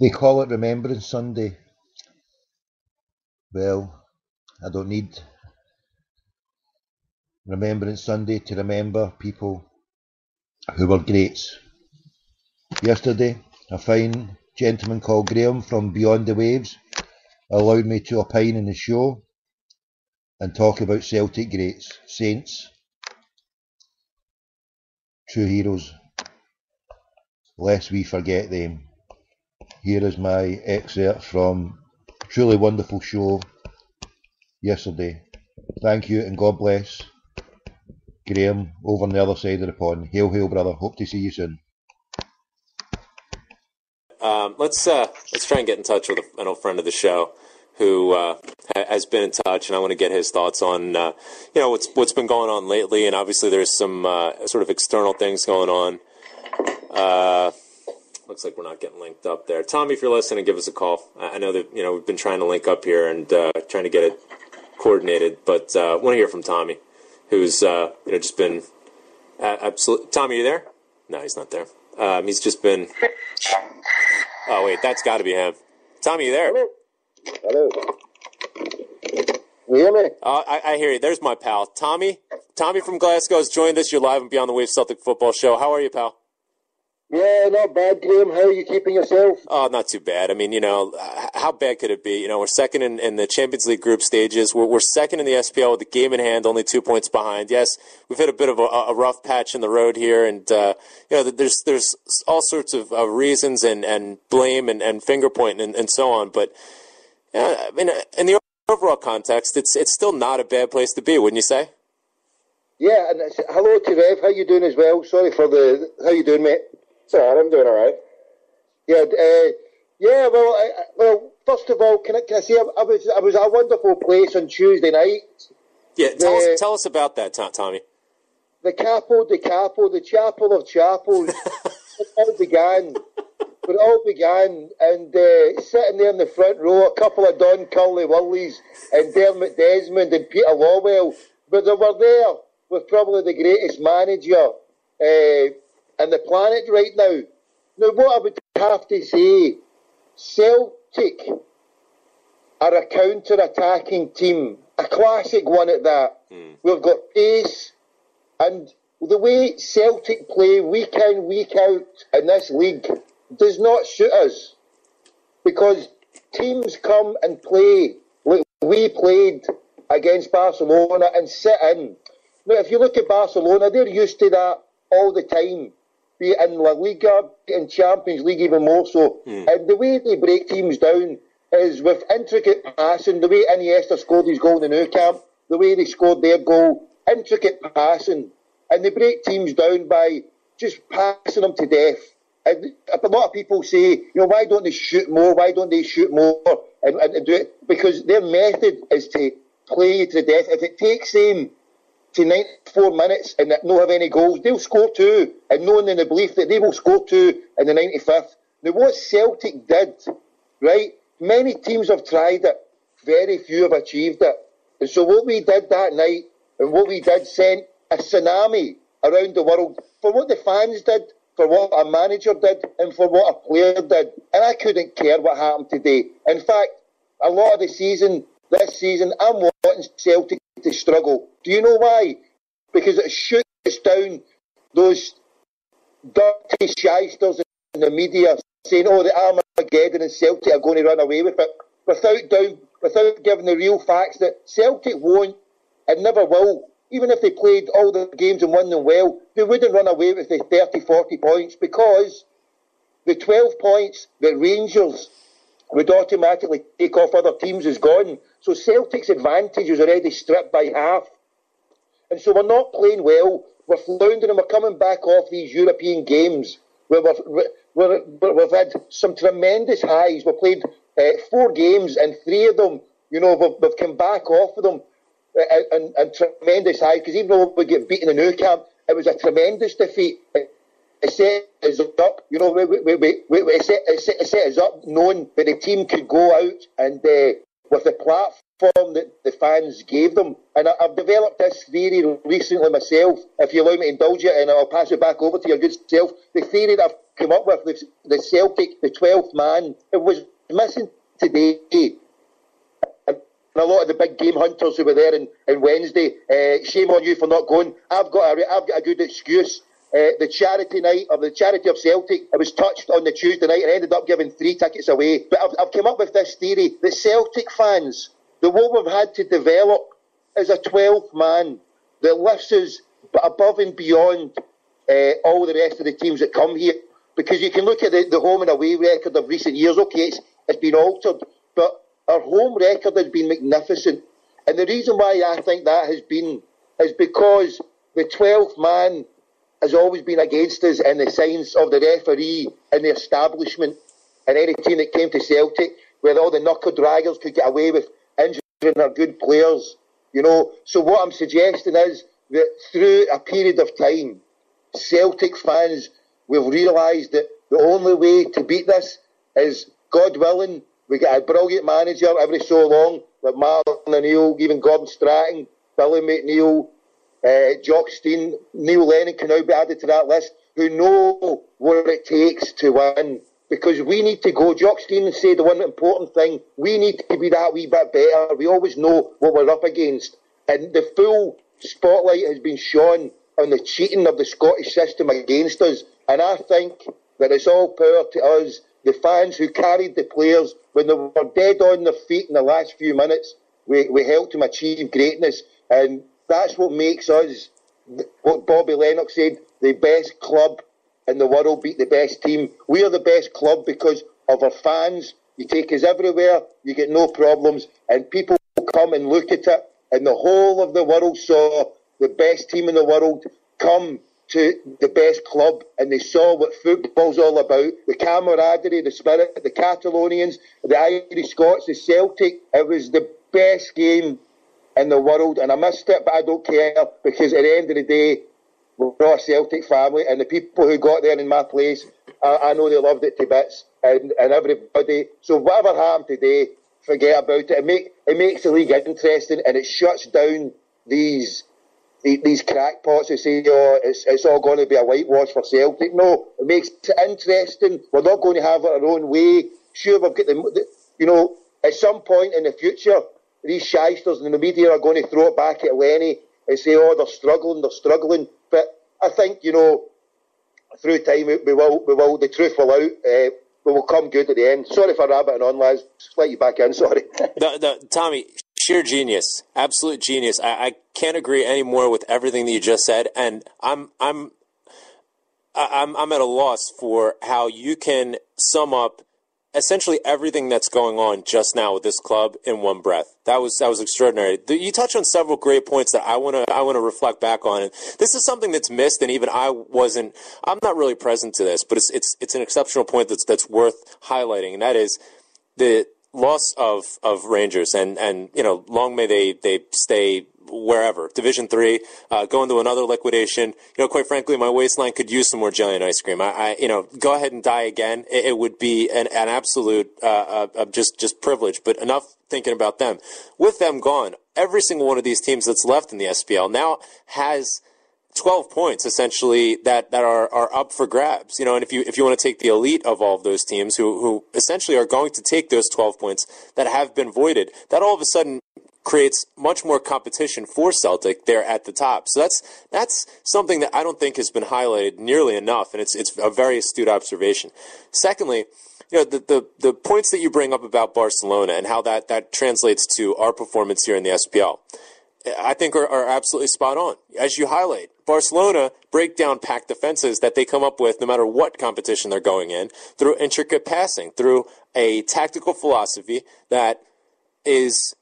They call it Remembrance Sunday. Well, I don't need Remembrance Sunday to remember people who were greats. Yesterday, a fine gentleman called Graham from Beyond the Waves allowed me to opine in the show and talk about Celtic greats, saints, true heroes, lest we forget them. Here is my excerpt from a truly wonderful show yesterday. Thank you and God bless Graham over on the other side of the pond. Hail, hail, brother. Hope to see you soon. Let's try and get in touch with an old friend of the show who has been in touch, and I want to get his thoughts on what's been going on lately. And obviously, there's some sort of external things going on. Looks like we're not getting linked up there. Tommy, if you're listening, give us a call. I know that we've been trying to link up here and trying to get it coordinated, but I want to hear from Tommy, who's just been absolute. Tommy, you there? No, he's not there. He's just been. Oh wait, that's got to be him. Tommy, you there? Hello. You hear me? I hear you. There's my pal, Tommy. Tommy from Glasgow has joined us. You're live on Beyond the Waves Celtic Football Show. How are you, pal? Yeah, not bad, Graham. How are you keeping yourself? Oh, not too bad. I mean, how bad could it be? We're second in the Champions League group stages. We're second in the SPL with the game in hand, only 2 points behind. Yes, we've hit a bit of a rough patch in the road here, and there's all sorts of reasons and blame and finger pointing and so on. But I mean, in the overall context, it's still not a bad place to be, wouldn't you say? Yeah, and hello to Rev. How you doing as well? Sorry for how you doing, mate? It's all right, I'm doing all right. Yeah. Well, first of all, can I say I was at a wonderful place on Tuesday night. Yeah, tell us about that, Tommy. The Capo di Capo, the Chapel of Chapels. It all began, and sitting there in the front row, a couple of Don Curly Wurleys and Dermot Desmond and Peter Lawwell, but they were there with probably the greatest manager on the planet right now. Now, what I would have to say, Celtic are a counter-attacking team, a classic one at that. We've got pace, and the way Celtic play week in, week out in this league does not suit us, because teams come and play like we played against Barcelona and sit in. Now, if you look at Barcelona, they're used to that all the time, be it in La Liga, in Champions League even more so. And the way they break teams down is with intricate passing, the way Iniesta scored his goal in the Nou Camp, the way they scored their goal, intricate passing. And they break teams down by just passing them to death. And a lot of people say, why don't they shoot more? Why don't they shoot more? And do it? Because their method is to play to death. If it takes them to 94 minutes and not have any goals, they'll score two, and knowing in the belief that they will score two in the 95th. Now, what Celtic did, right, many teams have tried it, very few have achieved it. And so what we did that night, and what we did, sent a tsunami around the world for what the fans did, for what a manager did, and for what a player did. And I couldn't care what happened today. In fact, a lot of this season, I'm wanting Celtic to struggle. Do you know why? Because it shoots down those dirty shysters in the media saying, the Armageddon and Celtic are going to run away with it, without giving the real facts that Celtic won't and never will. Even if they played all the games and won them well, they wouldn't run away with the 30, 40 points, because the 12 points that Rangers would automatically take off other teams is gone. So Celtic's advantage is already stripped by half. And so we're not playing well. We're floundering and we're coming back off these European games where we've had some tremendous highs. We've played 4 games, and 3 of them, we've come back off of them and tremendous highs. Because even though we get beaten in Nou Camp, it was a tremendous defeat. It set us up, it set us up knowing that the team could go out and with the platform that the fans gave them. And I've developed this theory recently myself, if you allow me to indulge it, and I'll pass it back over to your good self. The theory that I've come up with, the Celtic, the 12th man, it was missing today. And a lot of the big game hunters who were there on Wednesday, shame on you for not going. I've got a good excuse. The charity night, or the charity of Celtic, it was touched on the Tuesday night and ended up giving 3 tickets away. But I've come up with this theory. The Celtic fans, what we've had to develop is a 12th man that lifts us above and beyond all the rest of the teams that come here. Because you can look at the home and away record of recent years. Okay, it's been altered, but our home record has been magnificent. And the reason why I think that has been is because the 12th man has always been against us in the signs of the referee and the establishment, and any team that came to Celtic where all the knuckle draggers could get away with injuring our good players, you know. So what I'm suggesting is that through a period of time, Celtic fans, we've realised that the only way to beat this is, God willing, we get a brilliant manager every so long, like Martin O'Neill, even Gordon Stratton, Billy McNeil, Jock Stein, Neil Lennon can now be added to that list, who know what it takes to win. Because we need to go, Jock Stein said the one important thing, we need to be that wee bit better. We always know what we're up against. And the full spotlight has been shone on the cheating of the Scottish system against us. And I think that it's all power to us, the fans who carried the players when they were dead on their feet in the last few minutes. We helped them achieve greatness. And that's what makes us, what Bobby Lennox said, the best club in the world beat the best team. We are the best club because of our fans. You take us everywhere, you get no problems, and people come and look at it, and the whole of the world saw the best team in the world come to the best club, and they saw what football's all about, the camaraderie, the spirit, the Catalonians, the Irish Scots, the Celtic. It was the best game in the world, and I missed it, but I don't care, because at the end of the day, we're all a Celtic family, and the people who got there in my place, I know they loved it to bits, and everybody. So whatever happened today, forget about it. It makes the league interesting, and it shuts down these crackpots who say, oh, it's all going to be a whitewash for Celtic. No, it makes it interesting. We're not going to have it our own way. Sure, we've got at some point in the future, these shysters in the media are going to throw it back at Lenny and say, oh, they're struggling. But I think, through time, the truth will out. We will come good at the end. Sorry for rabbiting on, lads. Just let you back in, sorry. Tommy, sheer genius. Absolute genius. I can't agree any more with everything that you just said, and I'm at a loss for how you can sum up essentially everything that's going on just now with this club in one breath. That was extraordinary. You touched on several great points that I want to reflect back on. And this is something that's missed, and even I'm not really present to this, but it's an exceptional point that's worth highlighting, and that is the loss of Rangers, and long may they stay wherever. Division 3, go into another liquidation. Quite frankly, my waistline could use some more jelly and ice cream. I go ahead and die again. It would be an absolute just privilege. But enough thinking about them. With them gone, every single one of these teams that's left in the SPL now has 12 points essentially that are up for grabs. And if you want to take the elite of all of those teams who essentially are going to take those 12 points that have been voided, that all of a sudden creates much more competition for Celtic there at the top. So that's something that I don't think has been highlighted nearly enough, and it's a very astute observation. Secondly, the points that you bring up about Barcelona and how that translates to our performance here in the SPL, I think are absolutely spot on. As you highlight, Barcelona break down packed defenses that they come up with no matter what competition they're going in, through intricate passing, through a tactical philosophy that is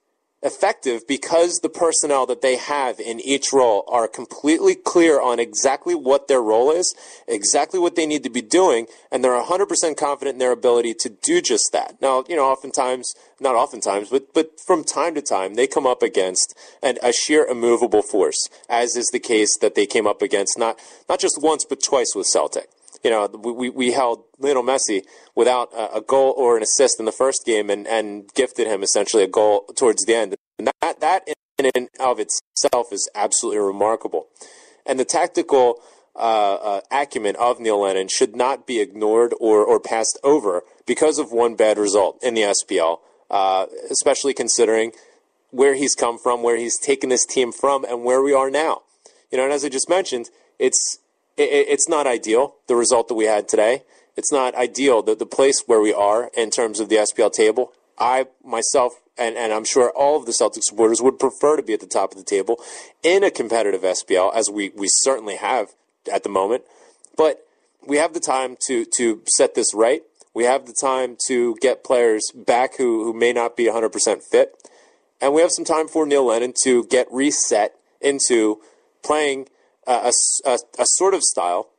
effective because the personnel that they have in each role are completely clear on exactly what their role is, exactly what they need to be doing, and they're 100% confident in their ability to do just that. Now, not oftentimes, but from time to time, they come up against a sheer immovable force, as is the case that they came up against not just once but twice with Celtic. We held Lionel Messi without a goal or an assist in the first game and gifted him essentially a goal towards the end. That in and of itself is absolutely remarkable. And the tactical acumen of Neil Lennon should not be ignored or passed over because of one bad result in the SPL, especially considering where he's come from, where he's taken this team from, and where we are now. And as I just mentioned, it's not ideal, the result that we had today. It's not ideal, the place where we are in terms of the SPL table. I, myself, and I'm sure all of the Celtic supporters would prefer to be at the top of the table in a competitive SPL, as we certainly have at the moment. But we have the time to set this right. We have the time to get players back who may not be 100% fit. And we have some time for Neil Lennon to get reset into playing a sort of style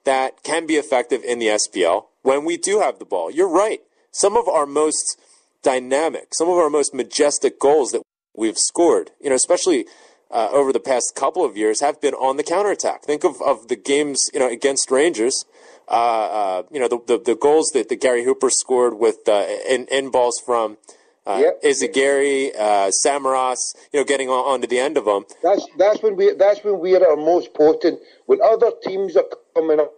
that can be effective in the SPL when we do have the ball. You're right. Some of our most dynamic, some of our most majestic goals that we've scored, especially over the past couple of years, have been on the counterattack. Think of the games, against Rangers. The goals that Gary Hooper scored with in balls from Izagiri, Samaras, getting onto the end of them. That's when we are our most potent. When other teams are coming up,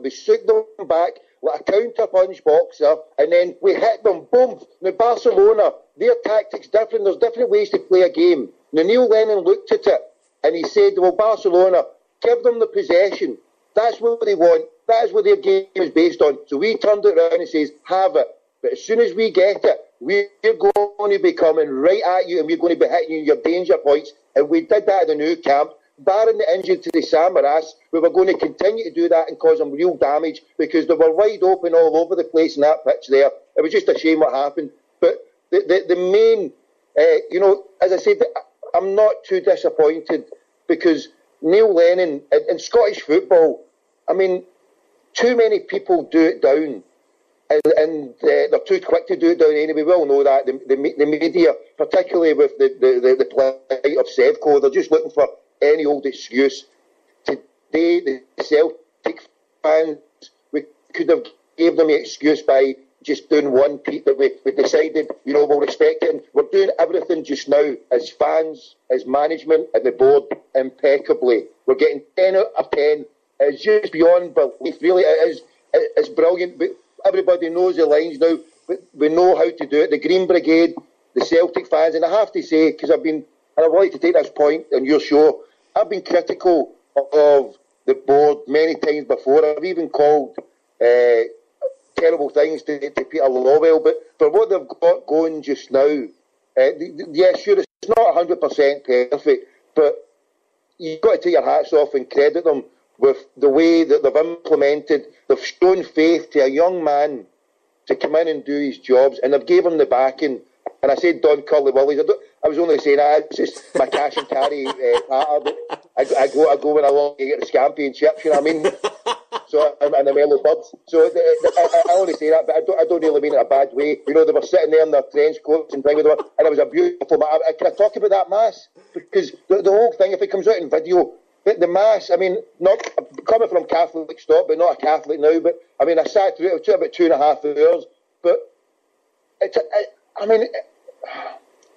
we shoot them back like a counter-punch boxer, and then we hit them, boom. Now, Barcelona, their tactics different. There's different ways to play a game. Now, Neil Lennon looked at it, and he said, well, Barcelona, give them the possession. That's what they want. That is what their game is based on. So we turned it around and says, have it. But as soon as we get it, we're going to be coming right at you, and we're going to be hitting you in your danger points. And we did that at the new camp. Barring the injury to the Samaras, we were going to continue to do that and cause them real damage because they were wide open all over the place in that pitch there. It was just a shame what happened. But the main, as I said, I'm not too disappointed because Neil Lennon, in Scottish football, I mean, too many people do it down. And they're too quick to do it down anyway. We all know that. The media, particularly with the plight of Sevco, they're just looking for any old excuse. Today, the Celtic fans, we could have gave them the excuse by just doing one peat that we decided, we'll respect it. And we're doing everything just now as fans, as management, and the board impeccably. We're getting 10 out of 10. It's just beyond belief. Really, it's brilliant. But everybody knows the lines now. We know how to do it. The Green Brigade, the Celtic fans, and I have to say, because and I would like to take this point on your show, I've been critical of the board many times before. I've even called terrible things to Peter Lawwell, but for what they've got going just now, yeah, sure, it's not 100% perfect, but you've got to take your hats off and credit them with the way that they've implemented. They've shown faith to a young man to come in and do his jobs, and they've gave him the backing. And I said Don Curly Willies. I was only saying that. It's just my cash and carry patter. But I go when I want to get the scampi and chips, you know what I mean? So, and the mellow birds. So I only say that, but I don't really mean it in a bad way. They were sitting there in their trench coats and things, and it was a beautiful. Can I talk about that mass? Because the whole thing, if it comes out in video, the mass, I mean, not coming from Catholic stock, but not a Catholic now. But I mean, I sat through it. It took about 2.5 hours. But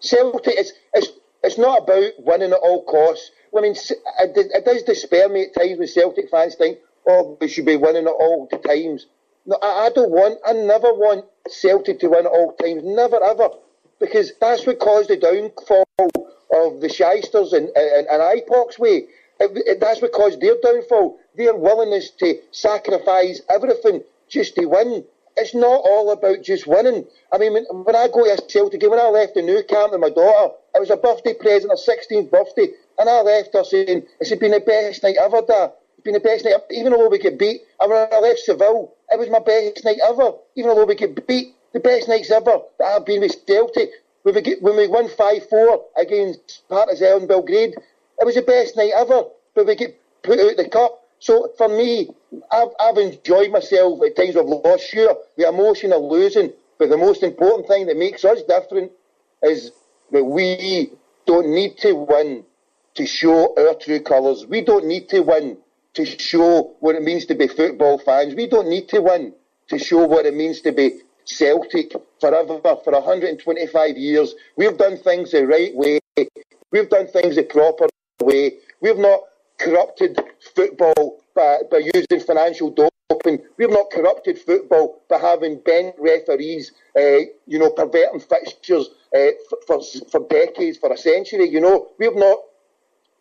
Celtic, it's not about winning at all costs. I mean, it does despair me at times when Celtic fans think, oh, we should be winning at all times. No, I never want Celtic to win at all times, never ever, because that's what caused the downfall of the shysters and IPOC's way. That's what caused their downfall, their willingness to sacrifice everything just to win. It's not all about just winning. I mean, when I go to a Celtic game, when I left the new camp with my daughter, it was a birthday present, her 16th birthday, and I left her saying, it's been the best night ever, Dad. It's been the best night, even though we get beat. And when I left Seville, it was my best night ever, even though we get beat. The best nights ever that I've been with Celtic. When we won 5-4 against Partizan in Belgrade, it was the best night ever, but we get put out the cup. So for me, I've enjoyed myself at times of loss. Sure, the emotion of losing, but the most important thing that makes us different is that we don't need to win to show our true colours. We don't need to win to show what it means to be football fans. We don't need to win to show what it means to be Celtic forever, for 125 years. We've done things the right way. We've done things the proper way. We've not corrupted football by using financial doping. We've not corrupted football by having bent referees, perverting fixtures for decades, for a century. We've not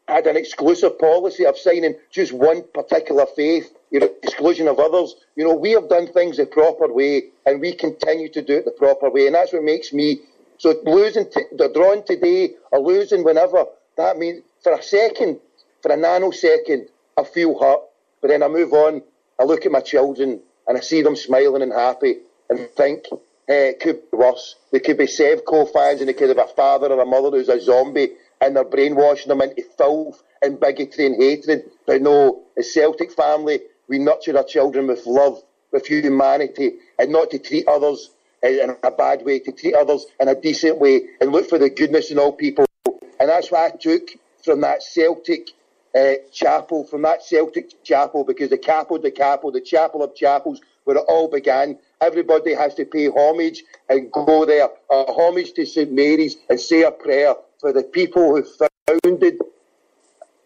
had an exclusive policy of signing just one particular faith, exclusion of others. We have done things the proper way, and we continue to do it the proper way, and that's what makes me. So losing, they're drawing today or losing whenever, that means for a nanosecond, I feel hurt, but then I move on. I look at my children and I see them smiling and happy and think, hey, it could be worse. They could be Sevco fans and they could have a father or a mother who's a zombie and they're brainwashing them into filth and bigotry and hatred. But no, as Celtic family, we nurture our children with love, with humanity, and not to treat others in a bad way, to treat others in a decent way and look for the goodness in all people. And that's what I took from that Celtic chapel, because the chapel, the chapel of chapels, where it all began. Everybody has to pay homage and go there, homage to St Mary's, and say a prayer for the people who founded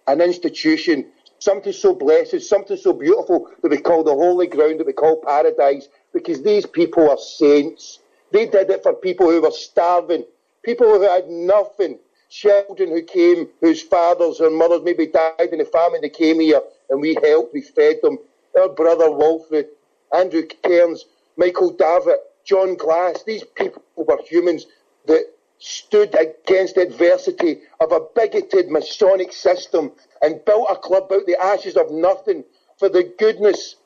an institution, something so blessed, something so beautiful that we call the holy ground, that we call paradise, because these people are saints. They did it for people who were starving, people who had nothing, children who came, whose fathers or mothers maybe died in the famine. They came here and we helped, we fed them. Our brother Walfred, Andrew Cairns, Michael Davitt, John Glass, these people were humans that stood against the adversity of a bigoted Masonic system and built a club out the ashes of nothing for the goodness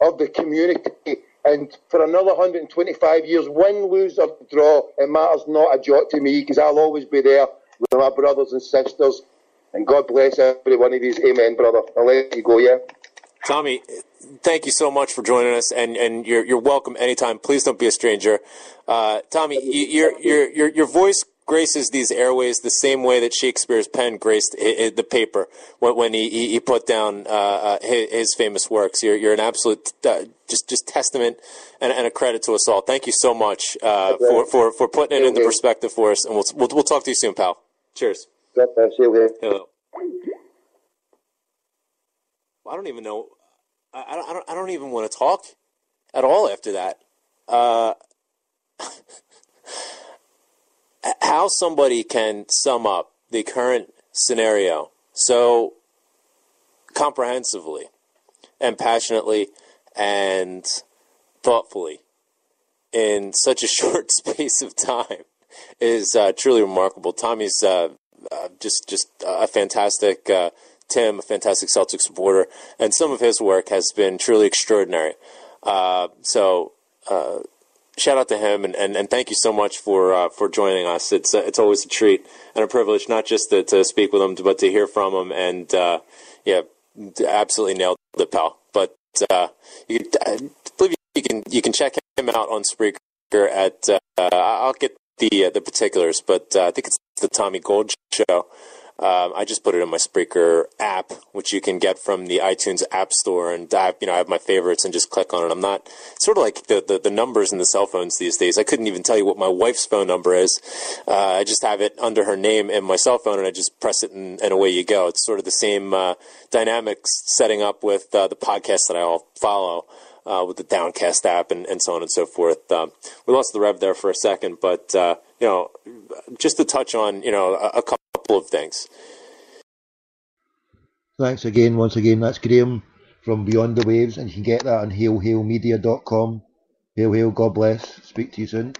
of the community. And for another 125 years, win, lose or draw, it matters not a jot to me, because I'll always be there with my brothers and sisters. And God bless every one of these. Amen, brother. I'll let you go, yeah? Tommy, thank you so much for joining us, and you're welcome anytime. Please don't be a stranger. Tommy, your voice graces these airways the same way that Shakespeare's pen graced the paper when he put down his famous works. You're an absolute just testament and a credit to us all. Thank you so much for putting it into perspective for us, and we'll talk to you soon, pal. Cheers. Hello. I don't even know. I don't even want to talk at all after that. How somebody can sum up the current scenario so comprehensively and passionately and thoughtfully in such a short space of time is truly remarkable. Tommy's just a fantastic Tim, a fantastic Celtic supporter, and some of his work has been truly extraordinary. So shout out to him, and thank you so much for joining us. It's always a treat and a privilege, not just to speak with him, but to hear from him. And yeah, absolutely nailed the pal. But I believe you can check him out on Spreaker at I'll get the particulars, but I think it's the Tommy Gold Show. I just put it in my Spreaker app, which you can get from the iTunes App Store, and I have my favorites and just click on it. I'm not sort of like the numbers in the cell phones these days. I couldn't even tell you what my wife's phone number is. I just have it under her name in my cell phone, and I just press it, and away you go. It's sort of the same dynamics setting up with the podcasts that I all follow. With the Downcast app and so on and so forth. We lost the rev there for a second, but just to touch on a couple of things. Thanks again, once again. That's Graham from Beyond the Waves, and you can get that on hailhailmedia.com. Hail, hail, God bless. Speak to you soon.